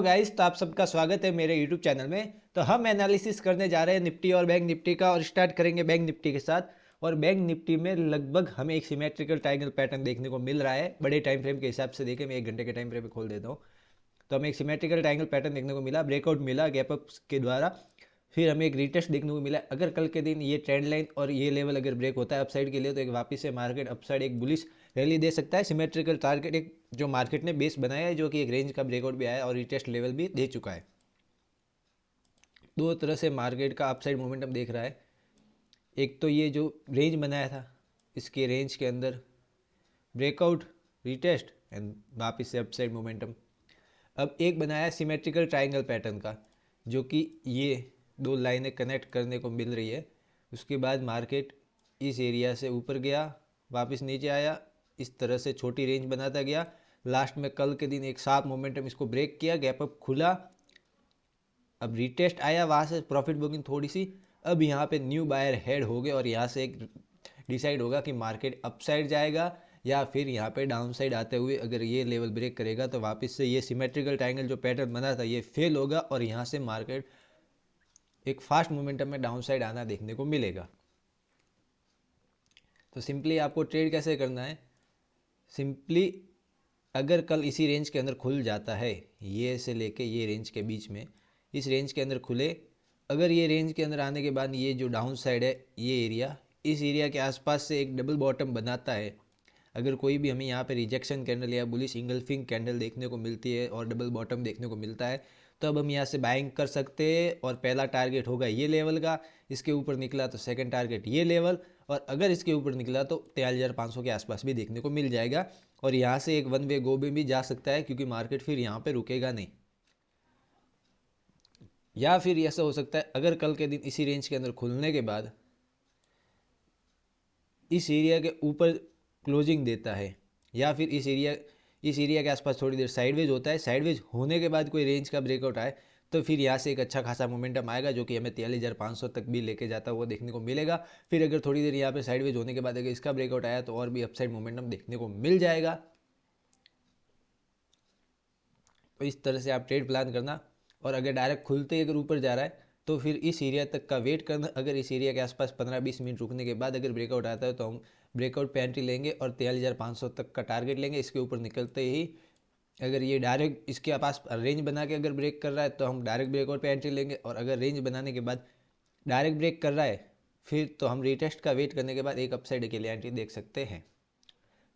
Guys, तो आप सबका स्वागत है मेरे यूट्यूब चैनल में। तो हम एनालिसिस करने जा रहे हैं निफ्टी और बैंक निफ्टी का, और स्टार्ट करेंगे बैंक निफ्टी के साथ। और बैंक निफ्टी में लगभग हमें एक सिमेट्रिकल ट्रायंगल पैटर्न देखने को मिल रहा है। बड़े टाइम फ्रेम के हिसाब से देखें, मैं 1 घंटे के टाइम फ्रेम पे खोल देता हूँ। तो हमें एक सिमेट्रिकल ट्रायंगल पैटर्न देखने को मिला, ब्रेकआउट मिला गैप अप के द्वारा। फिर हमें एक रिटेस्ट देखने को मिला। अगर कल के दिन ये ट्रेंड लाइन और ये लेवल अगर ब्रेक होता है अपसाइड के लिए, तो एक वापस से मार्केट अपसाइड एक बुलिश रैली दे सकता है। सिमेट्रिकल टारगेट एक जो मार्केट ने बेस बनाया है, जो कि एक रेंज का ब्रेकआउट भी आया है और रिटेस्ट लेवल भी दे चुका है। दो तरह से मार्केट का अपसाइड मोमेंटम देख रहा है। एक तो ये जो रेंज बनाया था, इसके रेंज के अंदर ब्रेकआउट, रिटेस्ट एंड वापस से अपसाइड मोमेंटम। अब एक बनाया सिमेट्रिकल ट्रायंगल पैटर्न का, जो कि ये दो लाइनें कनेक्ट करने को मिल रही है। उसके बाद मार्केट इस एरिया से ऊपर गया, वापस नीचे आया, इस तरह से छोटी रेंज बनाता गया। लास्ट में कल के दिन एक शार्प मोमेंटम इसको ब्रेक किया, गैप अप खुला, अब रिटेस्ट आया, वहाँ से प्रॉफिट बुकिंग थोड़ी सी। अब यहाँ पे न्यू बायर हेड हो गए और यहाँ से एक डिसाइड होगा कि मार्केट अपसाइड जाएगा या फिर यहाँ पे डाउन साइड आते हुए अगर ये लेवल ब्रेक करेगा तो वापस से ये सिमेट्रिकल ट्रायंगल जो पैटर्न बना था ये फेल होगा और यहाँ से मार्केट एक फास्ट मोमेंटम में डाउन साइड आना देखने को मिलेगा। तो सिंपली आपको ट्रेड कैसे करना है, सिंपली अगर कल इसी रेंज के अंदर खुल जाता है, ये से लेके ये रेंज के बीच में, इस रेंज के अंदर खुले, अगर ये रेंज के अंदर आने के बाद ये जो डाउन साइड है ये एरिया, इस एरिया के आसपास से एक डबल बॉटम बनाता है। अगर कोई भी हमें यहाँ पे रिजेक्शन कैंडल या बुलिश इंगल्फिंग कैंडल देखने को मिलती है और डबल बॉटम देखने को मिलता है, तो अब हम यहाँ से बाइंग कर सकते हैं। और पहला टारगेट होगा ये लेवल का, इसके ऊपर निकला तो सेकंड टारगेट ये लेवल, और अगर इसके ऊपर निकला तो 43,500 के आसपास भी देखने को मिल जाएगा। और यहाँ से एक वन वे गो में भी जा सकता है, क्योंकि मार्केट फिर यहाँ पे रुकेगा नहीं। या फिर ऐसा हो सकता है अगर कल के दिन इसी रेंज के अंदर खुलने के बाद इस एरिया के ऊपर क्लोजिंग देता है, या फिर इस एरिया के आसपास थोड़ी देर साइडवेज होता है, साइडवेज होने के बाद कोई रेंज का ब्रेकआउट आए, तो फिर यहाँ से एक अच्छा खासा मोमेंटम आएगा जो कि हमें 43,500 तक भी लेके जाता हुआ देखने को मिलेगा। फिर अगर थोड़ी देर यहाँ पे साइडवेज होने के बाद अगर इसका ब्रेकआउट आया तो और भी अपसाइड मोमेंटम देखने को मिल जाएगा। तो इस तरह से आप ट्रेड प्लान करना। और अगर डायरेक्ट खुलते ही अगर ऊपर जा रहा है तो फिर इस एरिया तक का वेट करना। अगर इस एरिया के आसपास 15-20 मिनट रुकने के बाद अगर ब्रेकआउट आता है तो हम ब्रेकआउट पे एंट्री लेंगे और 43,500 तक का टारगेट लेंगे। इसके ऊपर निकलते ही अगर ये डायरेक्ट इसके पास रेंज बना के अगर ब्रेक कर रहा है तो हम डायरेक्ट ब्रेकआउट पे एंट्री लेंगे, और अगर रेंज बनाने के बाद डायरेक्ट ब्रेक कर रहा है फिर तो हम रिटेस्ट का वेट करने के बाद एक अपसाइड के लिए एंट्री देख सकते हैं।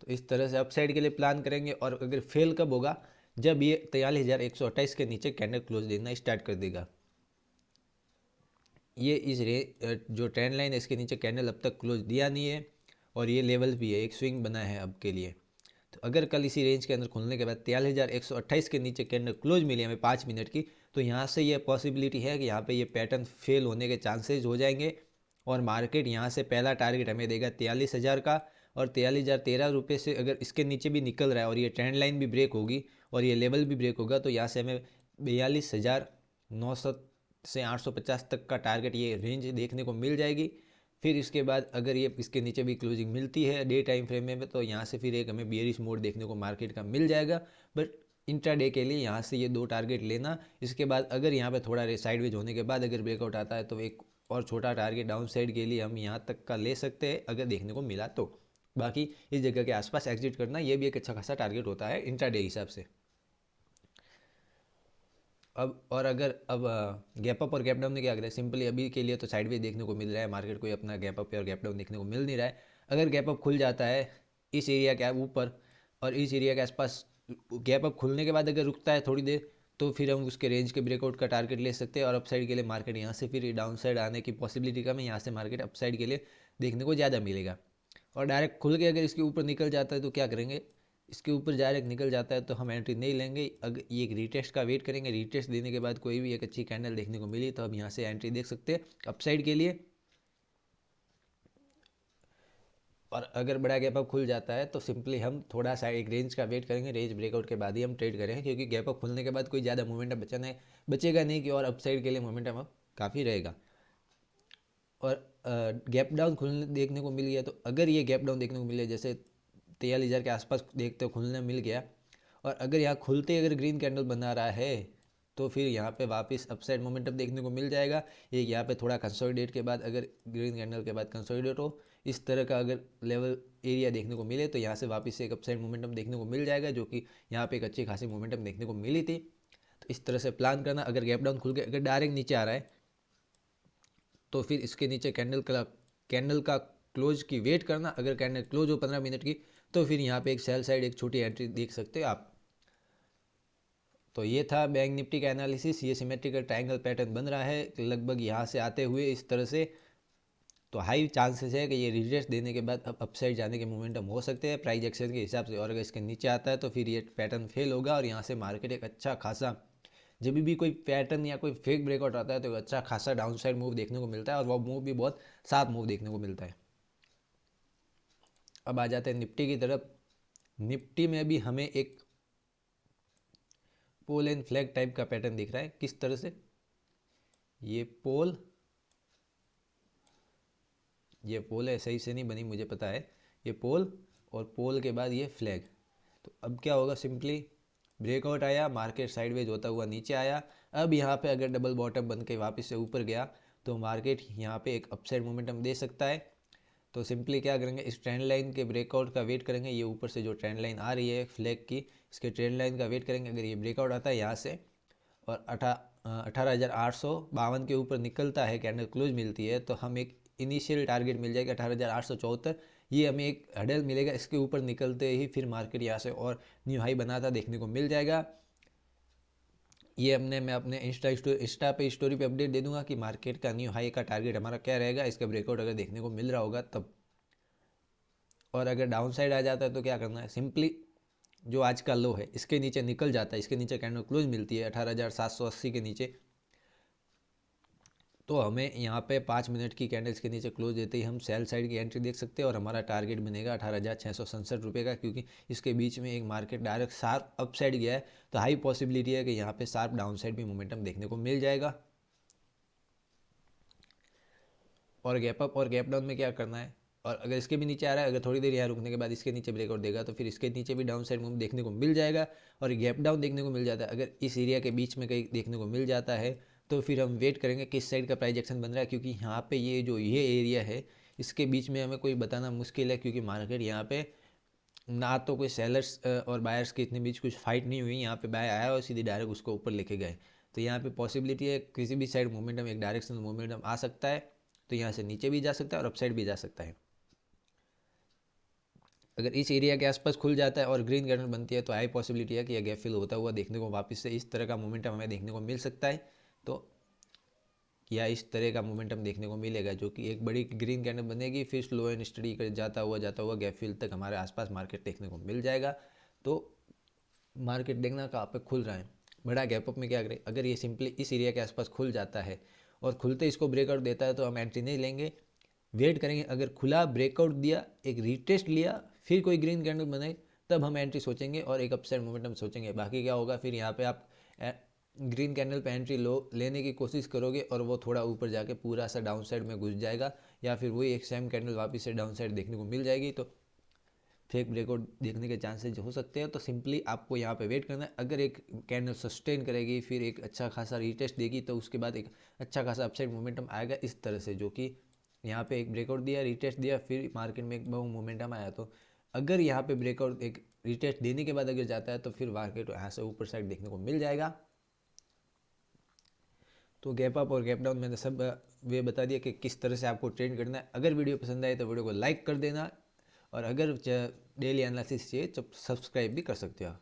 तो इस तरह से अपसाइड के लिए प्लान करेंगे। और अगर फेल कब होगा, जब ये 43,128 के नीचे कैंडल क्लोज देना स्टार्ट कर देगा। ये जो ट्रेंड लाइन है इसके नीचे कैंडल अब तक क्लोज दिया नहीं है, और ये लेवल भी है, एक स्विंग बना है अब के लिए। तो अगर कल इसी रेंज के अंदर खुलने के बाद 43,128 के नीचे कैंडल क्लोज मिली हमें 5 मिनट की, तो यहाँ से ये पॉसिबिलिटी है कि यहाँ पे ये पैटर्न फेल होने के चांसेस हो जाएंगे। और मार्केट यहाँ से पहला टारगेट हमें देगा 43,000 का, और 43,013 रुपये से अगर इसके नीचे भी निकल रहा है और ये ट्रेंड लाइन भी ब्रेक होगी और ये लेवल भी ब्रेक होगा, तो यहाँ से हमें 42,900 से 850 तक का टारगेट ये रेंज देखने को मिल जाएगी। फिर इसके बाद अगर ये इसके नीचे भी क्लोजिंग मिलती है डे टाइम फ्रेम में, तो यहाँ से फिर एक हमें बियरिश मोड देखने को मार्केट का मिल जाएगा। बट इंट्राडे के लिए यहाँ से ये दो टारगेट लेना। इसके बाद अगर यहाँ पे थोड़ा साइडवेज होने के बाद अगर ब्रेकआउट आता है तो एक और छोटा टारगेट डाउन साइड के लिए हम यहाँ तक का ले सकते हैं अगर देखने को मिला तो। बाकी इस जगह के आसपास एग्जिट करना ये भी एक अच्छा खासा टारगेट होता है इंट्राडे हिसाब से। अब गैप अप और गैप डाउन ने क्या करा है, सिंपली अभी के लिए तो साइडवेज देखने को मिल रहा है, मार्केट कोई अपना गैप अप और गैप डाउन देखने को मिल नहीं रहा है। अगर गैप अप खुल जाता है इस एरिया के ऊपर और इस एरिया के आसपास, गैप अप खुलने के बाद अगर रुकता है थोड़ी देर, तो फिर हम उसके रेंज के ब्रेकआउट का टारगेट ले सकते हैं। और अपसाइड के लिए मार्केट यहाँ से फिर डाउन साइड आने की पॉसिबिलिटी कम है, यहाँ से मार्केट अपसाइड के लिए देखने को ज़्यादा मिलेगा। और डायरेक्ट खुल के अगर इसके ऊपर निकल जाता है तो क्या करेंगे, इसके ऊपर डायरेक्ट निकल जाता है तो हम एंट्री नहीं लेंगे। अगर ये एक रीटेस्ट का वेट करेंगे, रीटेस्ट देने के बाद कोई भी एक अच्छी कैंडल देखने को मिली तो हम यहाँ से एंट्री देख सकते हैं अपसाइड के लिए। और अगर बड़ा गैप अप खुल जाता है तो सिंपली हम थोड़ा सा एक रेंज का वेट करेंगे, रेंज ब्रेकआउट के बाद ही हम ट्रेड करेंगे, क्योंकि गैप अप खुलने के बाद कोई ज़्यादा मोमेंटम बचेगा नहीं कि और अपसाइड के लिए मोमेंटम अब काफ़ी रहेगा। और गैप डाउन खुलने देखने को मिल गया, तो अगर ये गैप डाउन देखने को मिल गया जैसे 43,000 के आसपास देखते हो खुलने मिल गया, और अगर यहाँ खुलते अगर ग्रीन कैंडल बना रहा है तो फिर यहाँ पे वापस अपसाइड मोमेंटम देखने को मिल जाएगा। एक यहाँ पे थोड़ा कंसोलिडेट के बाद अगर ग्रीन कैंडल के बाद कंसोलिडेट हो इस तरह का अगर लेवल एरिया देखने को मिले तो यहाँ से वापस से एक अपसाइड मोमेंटम देखने को मिल जाएगा, जो कि यहाँ पे एक अच्छी खासी मोमेंटम देखने को मिली थी। तो इस तरह से प्लान करना। अगर गैप डाउन खुल के अगर डायरेक्ट नीचे आ रहा है तो फिर इसके नीचे कैंडल का क्लोज की वेट करना। अगर कैंडल क्लोज हो 15 मिनट की तो फिर यहाँ पे एक सेल साइड एक छोटी एंट्री देख सकते हो आप। तो ये था बैंक निफ्टी का एनालिसिस। ये सिमेट्रिकल ट्रायंगल पैटर्न बन रहा है लगभग यहाँ से आते हुए इस तरह से। तो हाई चांसेस है कि ये रिजेक्ट देने के बाद अब अपसाइड जाने के मोमेंटम हो सकते हैं प्राइस एक्शन के हिसाब से। और अगर इसके नीचे आता है तो फिर ये पैटर्न फेल होगा और यहाँ से मार्केट एक अच्छा खासा, जब भी कोई पैटर्न या कोई फेक ब्रेकआउट आता है तो अच्छा खासा डाउन साइड मूव देखने को मिलता है और वो मूव भी बहुत साफ मूव देखने को मिलता है। अब आ जाते हैं निफ्टी की तरफ। निफ्टी में भी हमें एक पोल एंड फ्लैग टाइप का पैटर्न दिख रहा है। किस तरह से ये पोल है, सही से नहीं बनी मुझे पता है, ये पोल और पोल के बाद ये फ्लैग। तो अब क्या होगा, सिंपली ब्रेकआउट आया, मार्केट साइडवेज होता हुआ नीचे आया। अब यहाँ पे अगर डबल बॉटम बन के वापस से ऊपर गया तो मार्केट यहाँ पे एक अपसाइड मोमेंटम दे सकता है। तो सिंपली क्या करेंगे, इस ट्रेंड लाइन के ब्रेकआउट का वेट करेंगे। ये ऊपर से जो ट्रेंड लाइन आ रही है फ्लैग की, इसके ट्रेंड लाइन का वेट करेंगे। अगर ये ब्रेकआउट आता है यहाँ से और 18,852 के ऊपर निकलता है, कैंडल क्लोज मिलती है, तो हम एक इनिशियल टारगेट मिल जाएगा 18,874। ये हमें एक हडल मिलेगा, इसके ऊपर निकलते ही फिर मार्केट यहाँ से और न्यू हाई बनाता देखने को मिल जाएगा। ये मैं अपने इंस्टा पे स्टोरी पे अपडेट दे दूंगा कि मार्केट का न्यू हाई का टारगेट हमारा क्या रहेगा, इसका ब्रेकआउट अगर देखने को मिल रहा होगा तब। और अगर डाउन साइड आ जाता है तो क्या करना है, सिंपली जो आज का लो है इसके नीचे निकल जाता है, इसके नीचे कैंडल क्लोज मिलती है 18,780 के नीचे, तो हमें यहाँ पे 5 मिनट की कैंडल्स के नीचे क्लोज देते ही हम सेल साइड की एंट्री देख सकते हैं और हमारा टारगेट बनेगा 18,667 रुपये का। क्योंकि इसके बीच में एक market direct sharp up side गया है तो हाई पॉसिबिलिटी है कि यहाँ पे शार्प डाउन साइड भी मोमेंटम देखने को मिल जाएगा। और गैप अप और गैप डाउन में क्या करना है, और अगर इसके भी नीचे आ रहा है, अगर थोड़ी देर यहाँ रुकने के बाद इसके नीचे ब्रेकआउट देगा तो फिर इसके नीचे भी डाउन साइड मूव देखने को मिल जाएगा और गैप डाउन देखने को मिल जाता है। अगर इस एरिया के बीच में कहीं देखने को मिल जाता है तो फिर हम वेट करेंगे किस साइड का प्राइस एक्शन बन रहा है। क्योंकि यहाँ पे ये एरिया है इसके बीच में हमें कोई बताना मुश्किल है, क्योंकि मार्केट यहाँ पे ना तो कोई सेलर्स और बायर्स के इतने बीच कुछ फाइट नहीं हुई। यहाँ पे बाय आया और सीधे डायरेक्ट उसको ऊपर लेके गए। तो यहाँ पे पॉसिबिलिटी है किसी भी साइड मोमेंटम एक डायरेक्शनल मोमेंटम आ सकता है, तो यहाँ से नीचे भी जा सकता है और अपसाइड भी जा सकता है। अगर इस एरिया के आसपास खुल जाता है और ग्रीन कैंडल बनती है तो हाई पॉसिबिलिटी है कि यह गैप फिल होता हुआ देखने को वापस से इस तरह का मोमेंटम हमें देखने को मिल सकता है। तो या इस तरह का मोमेंटम देखने को मिलेगा जो कि एक बड़ी ग्रीन कैंडल बनेगी, फिर स्लो एंड स्टडी कर जाता हुआ गैप फिल तक हमारे आसपास मार्केट देखने को मिल जाएगा। तो मार्केट देखना कहाँ पे खुल रहा है। बड़ा गैप अप में क्या करें, अगर ये सिंपली इस एरिया के आसपास खुल जाता है और खुलते इसको ब्रेकआउट देता है तो हम एंट्री नहीं लेंगे, वेट करेंगे। अगर खुला ब्रेकआउट दिया, एक रीटेस्ट लिया, फिर कोई ग्रीन कैंडल बनाई, तब हम एंट्री सोचेंगे और एक अपसाइड मोमेंटम सोचेंगे। बाकी क्या होगा, फिर यहाँ पे आप ग्रीन कैंडल पे एंट्री लेने की कोशिश करोगे और वो थोड़ा ऊपर जाके पूरा सा डाउन साइड में घुस जाएगा, या फिर वही एक सेम कैंडल वापस से डाउन साइड देखने को मिल जाएगी, तो फेक ब्रेकआउट देखने के चांसेस हो सकते हैं। तो सिंपली आपको यहाँ पे वेट करना है। अगर एक कैंडल सस्टेन करेगी, फिर एक अच्छा खासा रीटेस्ट देगी, तो उसके बाद एक अच्छा खासा अपसाइड मोमेंटम आएगा इस तरह से, जो कि यहाँ पे एक ब्रेकआउट दिया, रीटेस्ट दिया, फिर मार्केट में एक बहुत मोमेंटम आया। तो अगर यहाँ पे ब्रेकआउट एक रीटेस्ट देने के बाद अगर जाता है तो फिर मार्केट यहाँ से ऊपर साइड देखने को मिल जाएगा। तो गैप अप और गैप डाउन मैंने सब वे बता दिया कि किस तरह से आपको ट्रेड करना है। अगर वीडियो पसंद आए तो वीडियो को लाइक कर देना, और अगर डेली एनालिसिस चाहिए तो सब्सक्राइब भी कर सकते हो।